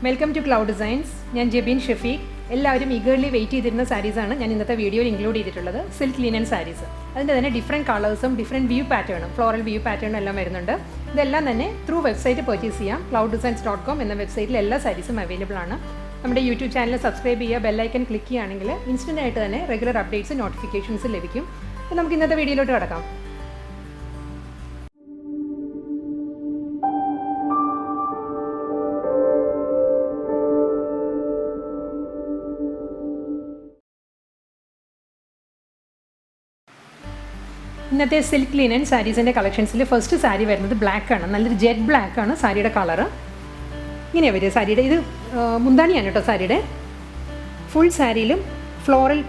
Welcome to cloud designs. ഞാൻ ജെബിൻ ഷെഫീഖ്. എല്ലാവരും eagerly wait ചെയ്തിരുന്ന സാരീസാണ് ഞാൻ ഇന്നത്തെ വീഡിയോയിൽ ഇൻക്ലൂഡ് ചെയ്തിട്ടുള്ളത്. Silk linen saris. അതിൻ്റെ തന്നെ ഡിഫറെൻറ്റ് കളേഴ്സും ഡിഫറെൻറ്റ് വ്യൂ പാറ്റേണും ഫ്ലോറൽ വ്യൂ പാറ്റേണും എല്ലാം വരുന്നുണ്ട്. ഇതെല്ലാം തന്നെ ത്രൂ വെബ്സൈറ്റ് പർച്ചേസ് ചെയ്യാം. clouddesigns.com എന്ന വെബ്സൈറ്റിൽ എല്ലാ സാരീസും അവൈലബിൾ ആണ്. നമ്മുടെ യൂട്യൂബ് ചാനൽ സബ്സ്ക്രൈബ് ചെയ്യുക, ബെല്ലൈക്കൺ ക്ലിക്ക് ചെയ്യുകയാണെങ്കിൽ ഇൻസ്റ്റൻ്റ് ആയിട്ട് തന്നെ റെഗുലർ അപ്ഡേറ്റ്സ് നോട്ടിഫിക്കേഷൻസ് ലഭിക്കും. അപ്പോൾ നമുക്ക് ഇന്നത്തെ വീഡിയോയിലോട്ട് കിടക്കാം. ഇന്നത്തെ സിൽക്ക് ലിനൻ സാരീസിൻ്റെ കളക്ഷൻസിൽ ഫസ്റ്റ് സാരി വരുന്നത് ബ്ലാക്ക് ആണ്. നല്ലൊരു ജെറ്റ് ബ്ലാക്ക് ആണ് സാരിയുടെ കളറ്. ഇങ്ങനെ വരിക സാരിയുടെ. ഇത് മുന്താണിയാണ് കേട്ടോ സാരിയുടെ. ഫുൾ സാരിയിലും ഫ്ലോറൽ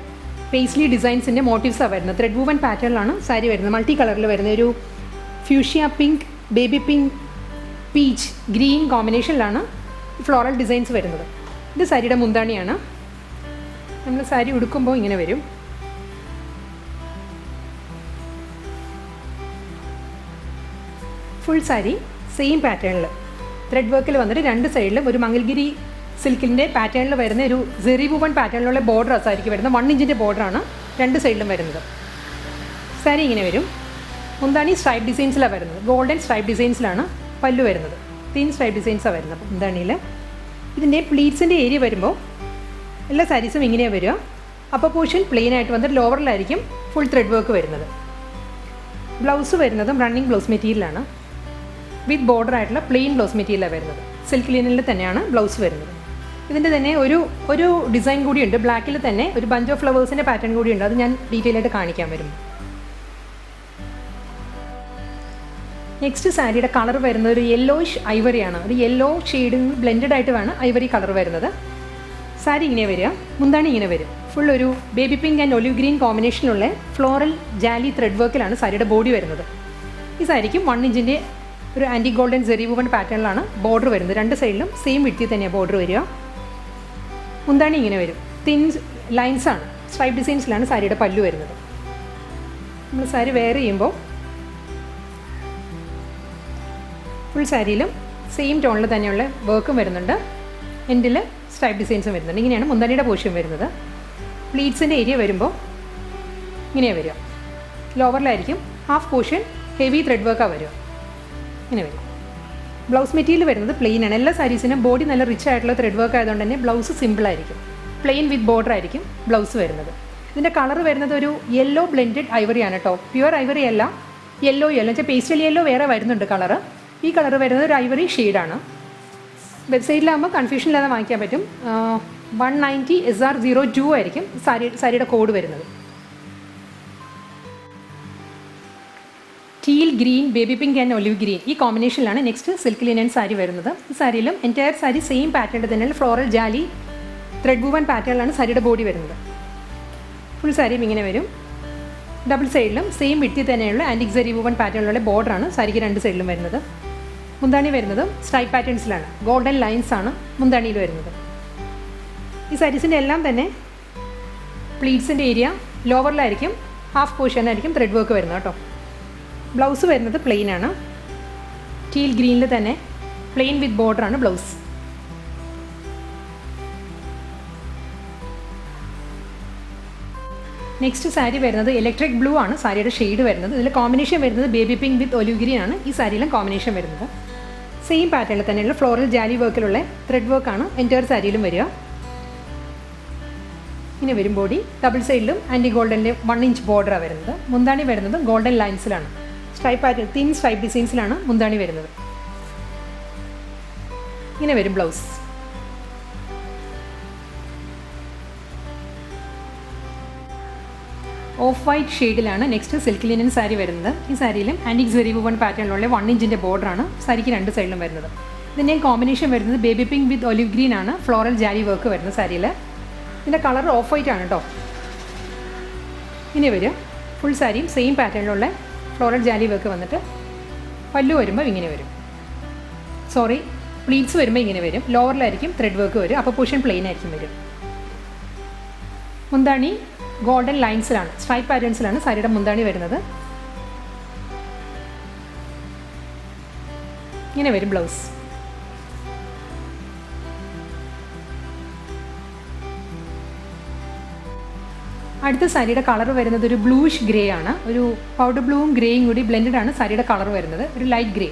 പേസ്ലി ഡിസൈൻസിൻ്റെ മോട്ടീവ്സാണ് വരുന്നത്. ത്രെഡ് വൂവൻ പാറ്റേണിലാണ് സാരി വരുന്നത്. മൾട്ടി കളറിൽ വരുന്ന ഒരു fuchsia pink, baby pink, peach, green കോമ്പിനേഷനിലാണ് ഫ്ലോറൽ ഡിസൈൻസ് വരുന്നത്. ഇത് സാരിയുടെ മുന്താണിയാണ്. നമ്മൾ സാരി ഉടുക്കുമ്പോൾ ഇങ്ങനെ വരും. ഫുൾ സാരി സെയിം പാറ്റേണിൽ ത്രെഡ് വർക്കിൽ വന്നിട്ട് രണ്ട് സൈഡിലും ഒരു മംഗൽഗിരി സിൽക്കിൻ്റെ പാറ്റേണിൽ വരുന്ന ഒരു സെറി വൂവൺ പാറ്റേണിലുള്ള ബോർഡർ സാരിക്ക് വരുന്നത്. 1 ഇഞ്ചിൻ്റെ ബോർഡറാണ് രണ്ട് സൈഡിലും വരുന്നത്. സാരി ഇങ്ങനെ വരും. മുന്താണി സ്ട്രൈപ്പ് ഡിസൈൻസിലാണ് വരുന്നത്. ഗോൾഡൻ സ്ട്രൈപ്പ് ഡിസൈൻസിലാണ് പല്ലു വരുന്നത്. തിൻ സ്ട്രൈപ്പ് ഡിസൈൻസാണ് വരുന്നത് മുന്താണിയിൽ. ഇതിൻ്റെ പ്ലീറ്റ്സിൻ്റെ ഏരിയ വരുമ്പോൾ എല്ലാ സാരീസും ഇങ്ങനെയാണ് വരിക. അപ്പർ പോർഷൻ പ്ലെയിൻ ആയിട്ട് വന്നിട്ട് ലോവറിലായിരിക്കും ഫുൾ ത്രെഡ് വർക്ക് വരുന്നത്. ബ്ലൗസ് വരുന്നതും റണ്ണിങ് ബ്ലൗസ് മെറ്റീരിയലാണ്. വിത്ത് ബോർഡർ ആയിട്ടുള്ള പ്ലെയിൻ ബ്ലൗസ് മെറ്റീരിയലാണ് വരുന്നത്. സിൽക്ക് ലിനനിൽ തന്നെയാണ് ബ്ലൗസ് വരുന്നത്. ഇതിൻ്റെ തന്നെ ഒരു ഡിസൈൻ കൂടിയുണ്ട്. ബ്ലാക്കിൽ തന്നെ ഒരു ബഞ്ച് ഓഫ് ഫ്ലവേഴ്സിൻ്റെ പാറ്റേൺ കൂടിയുണ്ട്. അത് ഞാൻ ഡീറ്റെയിൽ ആയിട്ട് കാണിക്കാൻ വരും. നെക്സ്റ്റ് സാരിയുടെ കളർ വരുന്നത് ഒരു യെല്ലോയിഷ് ഐവറിയാണ്. ഒരു യെല്ലോ ഷെയ്ഡ് ബ്ലെൻഡഡ് ആയിട്ട് വേണം ഐവറി കളർ വരുന്നത്. സാരി ഇങ്ങനെ വരിക. മുന്താണി ഇങ്ങനെ വരും. ഫുൾ ഒരു baby pink and olive green കോമ്പിനേഷനുള്ള ഫ്ലോറൽ ജാലി ത്രെഡ് വർക്കിലാണ് സാരിയുടെ ബോഡി വരുന്നത്. ഈ സാരിക്കും 1 ഇഞ്ചിൻ്റെ ഒരു ആൻറ്റി ഗോൾഡൻ സെറി വൂവൺ പാറ്റേണിലാണ് ബോർഡർ വരുന്നത്. രണ്ട് സൈഡിലും സെയിം വിഡ്ത്തിൽ തന്നെയാണ് ബോർഡർ വരിക. മുന്താണി ഇങ്ങനെ വരും. തിൻ ലൈൻസാണ്, സ്ട്രൈപ്പ് ഡിസൈൻസിലാണ് സാരിയുടെ പല്ലു വരുന്നത്. നമ്മൾ സാരി വെയർ ചെയ്യുമ്പോൾ ഫുൾ സാരിയിലും സെയിം ടോണിൽ തന്നെയുള്ള വർക്കും വരുന്നുണ്ട്. എൻഡിൽ സ്ട്രൈപ്പ് ഡിസൈൻസും വരുന്നുണ്ട്. ഇങ്ങനെയാണ് മുന്താണിയുടെ പോർഷൻ വരുന്നത്. പ്ലീറ്റ്സിൻ്റെ ഏരിയ വരുമ്പോൾ ഇങ്ങനെയാണ് വരിക. ലോവറിലായിരിക്കും ഹാഫ് പോർഷൻ ഹെവി ത്രെഡ് വർക്കാണ് വരിക. ഇങ്ങനെ വരും. ബ്ലൗസ് മെറ്റീരിയൽ വരുന്നത് പ്ലെയിൻ ആണ്. എല്ലാ സാരീസിനും ബോഡി നല്ല റിച്ച് ആയിട്ടുള്ള ത്രെഡ് വർക്ക് ആയതുകൊണ്ട് തന്നെ ബ്ലൗസ് സിമ്പിളായിരിക്കും. പ്ലെയിൻ വിത്ത് ബോർഡർ ആയിരിക്കും ബ്ലൗസ് വരുന്നത്. ഇതിൻ്റെ കളർ വരുന്നത് ഒരു യെല്ലോ ബ്ലെൻഡഡ് ഐവറിയാണ് കേട്ടോ. പ്യുവർ ഐവറി അല്ല, യെല്ലോ വെച്ചാൽ പേസ്റ്റൽ യെല്ലോ വേറെ വരുന്നുണ്ട് കളറ്. ഈ കളർ വരുന്നത് ഒരു ഐവറി ഷെയ്ഡാണ്. വെബ്സൈറ്റിലാകുമ്പോൾ കൺഫ്യൂഷൻ ഇല്ലാതെ വാങ്ങിക്കാൻ പറ്റും. 190 SR02 ആയിരിക്കും സാരിയുടെ കോഡ് വരുന്നത്. Teal green, baby pink and olive green ഈ കോമ്പിനേഷനിലാണ് നെക്സ്റ്റ് സിൽക്ക് ലിനൻ സാരി വരുന്നത്. ഈ സാരിയിലും എൻറ്റയർ സാരി സെയിം പാറ്റേൺ തന്നെയാണ്. ഫ്ലോറൽ ജാലി ത്രെഡ് വൂവൻ പാറ്റേണിലാണ് സാരിയുടെ ബോഡി വരുന്നത്. ഫുൾ സാരിയും ഇങ്ങനെ വരും. ഡബിൾ സൈഡിലും സെയിം വിഡ്ത്തിൽ തന്നെയുള്ള ആൻറ്റിക് സെറി വൂവൻ പാറ്റേണിലുള്ള ബോർഡറാണ് സാരിക്ക് രണ്ട് സൈഡിലും വരുന്നത്. മുന്താണി വരുന്നതും സ്ട്രൈപ്പ് പാറ്റേൺസിലാണ്. ഗോൾഡൻ ലൈൻസ് ആണ് മുന്താണിയിൽ വരുന്നത്. ഈ സാരീസിൻ്റെ എല്ലാം തന്നെ പ്ലീറ്റ്സിൻ്റെ ഏരിയ ലോവറിലായിരിക്കും ഹാഫ് പോർഷനായിരിക്കും ത്രെഡ് വർക്ക് വരുന്നത് കേട്ടോ. ബ്ലൗസ് വരുന്നത് പ്ലെയിൻ ആണ്. ടീൽ ഗ്രീനിൽ തന്നെ plane with ബോർഡറാണ് blouse. Next sari വരുന്നത് ഇലക്ട്രിക് ബ്ലൂ ആണ് സാരിയുടെ ഷെയ്ഡ് വരുന്നത്. ഇതിൽ കോമ്പിനേഷൻ വരുന്നത് baby pink with olive green ആണ് ഈ സാരിയിലും കോമ്പിനേഷൻ വരുന്നത്. സെയിം പാറ്റേണിൽ തന്നെയുള്ള ഫ്ലോറൽ ജാലി വർക്കിലുള്ള ത്രെഡ് വർക്കാണ് എൻറ്റയർ സാരിയിലും വരിക. ഇങ്ങനെ വരും ബോഡി. ഡബിൾ സൈഡിലും ആൻറ്റി ഗോൾഡൻ്റെ 1 ഇഞ്ച് ബോർഡറാണ് വരുന്നത്. മുന്താണി വരുന്നത് ഗോൾഡൻ ലൈൻസിലാണ്. സ്ട്രൈപ്പ് പാറ്റേൺ തിൻ സ്ട്രൈപ്പ് ഡിസൈൻസിലാണ് മുന്താണി വരുന്നത്. ഇങ്ങനെ വരും ബ്ലൗസ്. ഓഫ് വൈറ്റ് ഷെയ്ഡിലാണ് നെക്സ്റ്റ് സിൽക്ക് ലിനൻ സാരി വരുന്നത്. ഈ സാരിയിലും ആൻറ്റിക് സെറി വൂവൺ പാറ്റേണിലുള്ള 1 ഇഞ്ചിൻ്റെ ബോർഡറാണ് സാരിക്ക് രണ്ട് സൈഡിലും വരുന്നത്. ഇതിൻ്റെ കോമ്പിനേഷൻ വരുന്നത് baby pink with olive green ആണ് ഫ്ലോറൽ ജാലി വർക്ക് വരുന്നത് സാരിയിൽ. ഇതിൻ്റെ കളർ ഓഫ് വൈറ്റ് ആണ് കേട്ടോ. ഇങ്ങനെ വരും. ഫുൾ സാരിയും സെയിം പാറ്റേണിലുള്ള ഫ്ലോറൽ ജാലി വർക്ക് വന്നിട്ട് പല്ലു വരുമ്പോൾ ഇങ്ങനെ വരും. പ്ലീറ്റ്സ് വരുമ്പോൾ ഇങ്ങനെ വരും. ലോവറിലായിരിക്കും ത്രെഡ് വർക്ക് വരും. അപ്പോൾ പോർഷൻ പ്ലെയിൻ ആയിരിക്കും വരും. മുന്താണി ഗോൾഡൻ ലൈൻസിലാണ്, സ്ട്രൈപ്പ് പാറ്റേൺസിലാണ് സാരിയുടെ മുന്താണി വരുന്നത്. ഇങ്ങനെ വരും ബ്ലൗസ്. അടുത്ത സാരിയുടെ കളർ വരുന്നത് ഒരു ബ്ലൂഷ് ഗ്രേ ആണ്. ഒരു പൗഡർ ബ്ലൂവും ഗ്രേയും കൂടി ബ്ലെൻഡഡ് ആണ് സാരിയുടെ കളർ വരുന്നത്. ഒരു ലൈറ്റ് ഗ്രേ.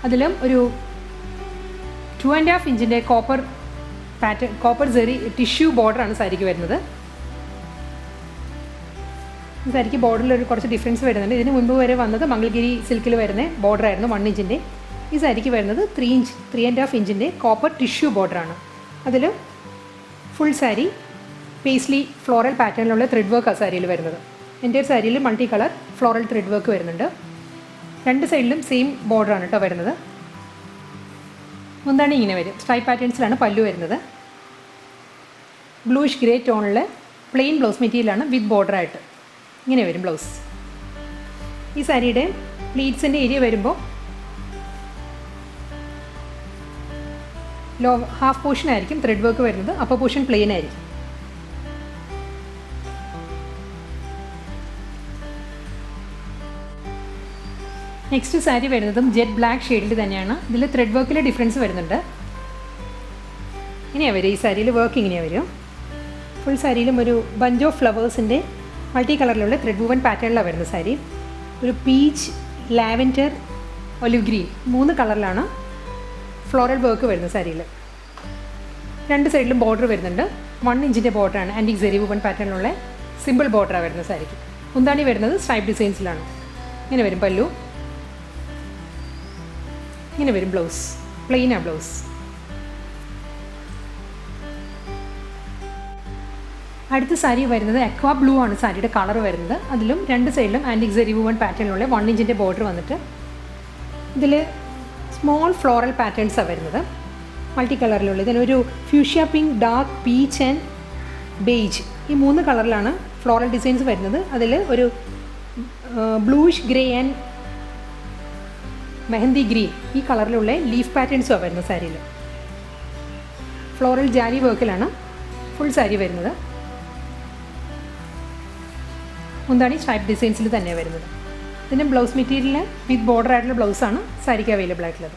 അതിലും ഒരു 2.5 ഇഞ്ചിൻ്റെ കോപ്പർ സെറി ടിഷ്യൂ ബോർഡറാണ് സാരിക്ക് വരുന്നത്. സാരിക്ക് ബോർഡറിൽ ഒരു കുറച്ച് ഡിഫറൻസ് വരുന്നുണ്ട്. ഇതിന് മുൻപ് വരെ വന്നത് മംഗൾഗിരി സിൽക്കിൽ വരുന്ന ബോർഡറായിരുന്നു 1 ഇഞ്ചിൻ്റെ. ഈ സാരിക്ക് വരുന്നത് 3.5 ഇഞ്ചിൻ്റെ കോപ്പർ ടിഷ്യൂ ബോർഡറാണ്. അതിൽ ഫുൾ സാരി പേസ്ലി ഫ്ലോറൽ പാറ്റേണിലുള്ള ത്രെഡ് വർക്ക് ആ സാരിയിൽ വരുന്നത്. എൻ്റെ ഒരു സാരിയിൽ multi colour floral thread work വരുന്നുണ്ട്. രണ്ട് സൈഡിലും സെയിം ബോർഡറാണ് കേട്ടോ വരുന്നത്. മുന്താണി ഇങ്ങനെ വരും. സ്ട്രൈപ്പ് പാറ്റേൺസിലാണ് പല്ലു വരുന്നത്. ബ്ലൂഷ് ഗ്രേ ടോണിൽ പ്ലെയിൻ ബ്ലൗസ് മെറ്റീരിയലാണ് വിത്ത് ബോർഡറായിട്ട് ഇങ്ങനെ വരും ബ്ലൗസ്. ഈ സാരിയുടെ പ്ലീറ്റ്സിൻ്റെ ഏരിയ വരുമ്പോൾ ഹാഫ് പോർഷൻ ആയിരിക്കും ത്രെഡ് വർക്ക് വരുന്നത്. അപ്പർ പോർഷൻ പ്ലെയിൻ ആയിരിക്കും. നെക്സ്റ്റ് സാരി വരുന്നതും ജെറ്റ് ബ്ലാക്ക് ഷെയ്ഡിൽ തന്നെയാണ്. ഇതിൽ ത്രെഡ് വർക്കിൽ ഡിഫറൻസ് വരുന്നുണ്ട്. ഇങ്ങനെയാണ് വരും. ഈ സാരിയിൽ വർക്ക് ഇങ്ങനെയാണ് വരും. ഫുൾ സാരിയിലും ഒരു ബഞ്ച് ഓഫ് ഫ്ലവേഴ്സിൻ്റെ മൾട്ടി കളറിലുള്ള ത്രെഡ് വൂവൻ പാറ്റേണിലാണ് വരുന്ന സാരി. ഒരു പീച്ച്, ലാവൻഡർ, ഒലിവ് ഗ്രീൻ 3 കളറിലാണ് ഫ്ലോറൽ വർക്ക് വരുന്ന സാരിയിൽ. രണ്ട് സൈഡിലും ബോർഡർ വരുന്നുണ്ട്. 1 ഇഞ്ചിൻ്റെ ബോർഡറാണ്. ആൻറ്റിക് സെറി വൂവൻ പാറ്റേണിലുള്ള സിമ്പിൾ ബോർഡറാണ് വരുന്ന സാരിക്ക്. മുന്താണി വരുന്നത് സ്ട്രൈപ്പ് ഡിസൈൻസിലാണ്. ഇങ്ങനെ വരും പല്ലു. ഇങ്ങനെ വരും ബ്ലൗസ്. പ്ലെയിനാണ് ബ്ലൗസ്. അടുത്ത സാരി വരുന്നത് അക്വാ ബ്ലൂ ആണ് സാരിയുടെ കളർ വരുന്നത്. അതിലും രണ്ട് സൈഡിലും ആൻറ്റിക് സെറി വൂവൻ പാറ്റേണിലുള്ള 1 ഇഞ്ചിൻ്റെ ബോർഡർ വന്നിട്ട് ഇതിൽ സ്മോൾ ഫ്ലോറൽ പാറ്റേൺസാണ് വരുന്നത്. മൾട്ടി കളറിലുള്ള ഇതിനൊരു fuchsia pink, dark peach and beige ഈ 3 കളറിലാണ് ഫ്ലോറൽ ഡിസൈൻസ് വരുന്നത്. അതിൽ ഒരു bluish grey and mehndi green ഈ കളറിലുള്ള ലീഫ് പാറ്റേൺസുമാണ് വരുന്നത് സാരിയിൽ. ഫ്ലോറൽ ജാലി വർക്കിലാണ് ഫുൾ സാരി വരുന്നത്. മുന്താണി സ്ട്രൈപ്പ് ഡിസൈൻസിൽ തന്നെയാണ് വരുന്നത്. ഇതിൻ്റെ ബ്ലൗസ് മെറ്റീരിയൽ വിത്ത് ബോർഡർ ആയിട്ടുള്ള ബ്ലൗസാണ് സാരിക്ക് അവൈലബിൾ ആയിട്ടുള്ളത്.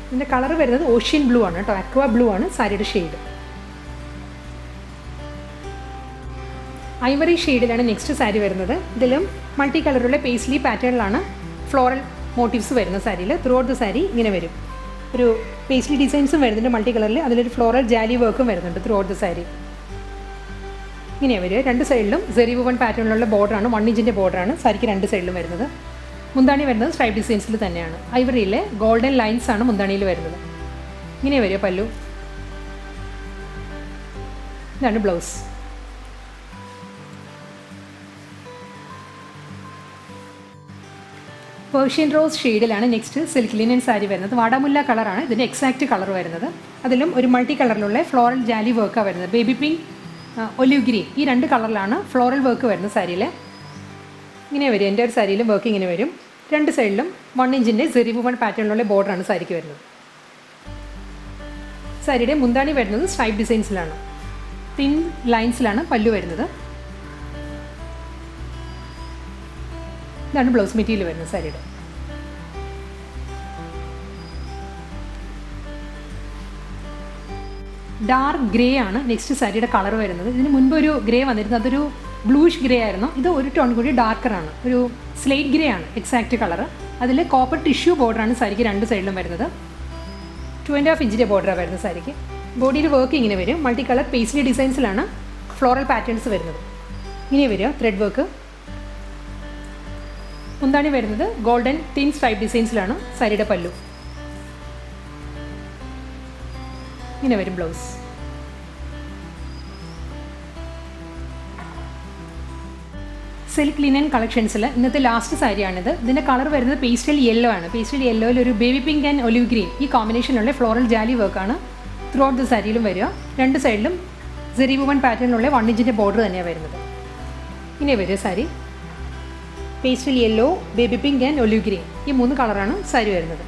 ഇതിൻ്റെ കളർ വരുന്നത് ഓഷ്യൻ ബ്ലൂ ആണ് കേട്ടോ. അക്വാ ബ്ലൂ ആണ് സാരിയുടെ ഷെയ്ഡ്. ഐവറി ഷെയ്ഡിലാണ് നെക്സ്റ്റ് സാരി വരുന്നത്. ഇതിലും മൾട്ടി കളറുള്ള പേസ്ലി പാറ്റേണിലാണ് ഫ്ലോറൽ മോട്ടീവ്സ് വരുന്ന സാരിയിൽ. ത്രൂ ഔട്ട് ദ സാരി ഇങ്ങനെ വരും. ഒരു പേസ്ലി ഡിസൈൻസും വരുന്നുണ്ട് മൾട്ടി കളറിൽ. അതിലൊരു ഫ്ലോറൽ ജാലി വർക്കും വരുന്നുണ്ട് ത്രൂ ഔട്ട് ദ സാരി. ഇങ്ങനെയാണ് വരിക. രണ്ട് സൈഡിലും സെറി വൂവൻ പാറ്റേണിലുള്ള ബോർഡറാണ്. 1 ഇഞ്ചിൻ്റെ ബോർഡറാണ് സാരിക്ക് രണ്ട് സൈഡിലും വരുന്നത്. മുന്താണി വരുന്നത് സ്ട്രൈപ്പ് ഡിസൈൻസിൽ തന്നെയാണ്. ഐവറിയിലെ ഗോൾഡൻ ലൈൻസ് ആണ് മുന്താണിയിൽ വരുന്നത്. ഇങ്ങനെ വരിക പല്ലു. ഇതാണ് ബ്ലൗസ്. പേർഷ്യൻ റോസ് ഷെയ്ഡിലാണ് നെക്സ്റ്റ് സിൽക്ക് ലിനൻ സാരി വരുന്നത്. വാടാമുല്ല കളറാണ് ഇതിൻ്റെ എക്സാക്റ്റ് കളർ വരുന്നത്. അതിലും ഒരു മൾട്ടി കളറിലുള്ള ഫ്ലോറൽ ജാലി വർക്കാണ് വരുന്നത്. ബേബി പിങ്ക്, ഒലിവ് ഗ്രീൻ ഈ 2 കളറിലാണ് ഫ്ലോറൽ വർക്ക് വരുന്നത് സാരിയിൽ. ഇങ്ങനെ വരും. എൻ്റെ ഒരു സാരിയിലും വർക്ക് ഇങ്ങനെ വരും. രണ്ട് സൈഡിലും 1 ഇഞ്ചിൻ്റെ സെറി വൂവൻ പാറ്റേണിലുള്ള ബോർഡറാണ് സാരിക്ക് വരുന്നത്. സാരിയുടെ മുന്താണി വരുന്നത് സ്ട്രൈപ്പ് ഡിസൈൻസിലാണ്. തിൻ ലൈൻസിലാണ് പല്ലു വരുന്നത്. ഇതാണ് ബ്ലൗസ് മെറ്റീരിയൽ വരുന്നത് സാരിയുടെ. ഡാർക്ക് ഗ്രേ ആണ് നെക്സ്റ്റ് സാരിയുടെ കളർ വരുന്നത്. ഇതിന് മുൻപ് ഒരു ഗ്രേ വന്നിരുന്നു. അതൊരു ബ്ലൂഷ് ഗ്രേ ആയിരുന്നു. ഇത് ഒരു ടോൺ കൂടി ഡാർക്കറാണ്. ഒരു സ്ലേറ്റ് ഗ്രേ ആണ് എക്സാക്റ്റ് കളർ. അതിൽ കോപ്പർ ടിഷ്യൂ ബോർഡറാണ് സാരിക്ക് രണ്ട് സൈഡിലും വരുന്നത്. 2.5 ഇഞ്ചിൻ്റെ ബോർഡറാണ് വരുന്നത് സാരിക്ക്. ബോഡിയിൽ വർക്ക് ഇങ്ങനെ വരും. മൾട്ടി കളർ പേസ്ലി ഡിസൈൻസിലാണ് ഫ്ലോറൽ പാറ്റേൺസ് വരുന്നത്. ഇങ്ങനെ വരിക ത്രെഡ് വർക്ക്. മുന്താണി വരുന്നത് ഗോൾഡൻ തിൻ സ്ട്രൈപ്പ് ഡിസൈൻസിലാണ് സാരിയുടെ പല്ലു. ഇങ്ങനെ വരും ബ്ലൗസ്. സിൽക്ക് ലിനൻ കളക്ഷൻസിൽ ഇന്നത്തെ ലാസ്റ്റ് സാരിയാണിത്. ഇതിൻ്റെ കളർ വരുന്നത് പേസ്റ്റൽ യെല്ലോ ആണ്. പേസ്റ്റൽ യെല്ലോയിൽ ഒരു baby pink and olive green ഈ കോമ്പിനേഷനുള്ള ഫ്ലോറൽ ജാലി വർക്കാണ് ത്രൂ ഔട്ട് ദ സാരിയിലും വരിക. രണ്ട് സൈഡിലും സെറി വൂവൻ പാറ്റേണിലുള്ള 1 ഇഞ്ചിൻ്റെ ബോർഡർ തന്നെയാണ് വരുന്നത്. ഇങ്ങനെ വരിക sari. Pastel yellow, baby pink and olive green ഈ 3 കളറാണ് സാരി വരുന്നത്.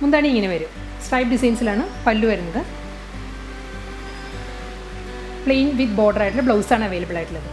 മുന്താണി ഇങ്ങനെ വരും. സ്ട്രൈപ്പ് ഡിസൈൻസിലാണ് പല്ലു വരുന്നത്. പ്ലെയിൻ വിത്ത് ബോർഡർ ആയിട്ടുള്ള ബ്ലൗസാണ് അവൈലബിൾ ആയിട്ടുള്ളത്.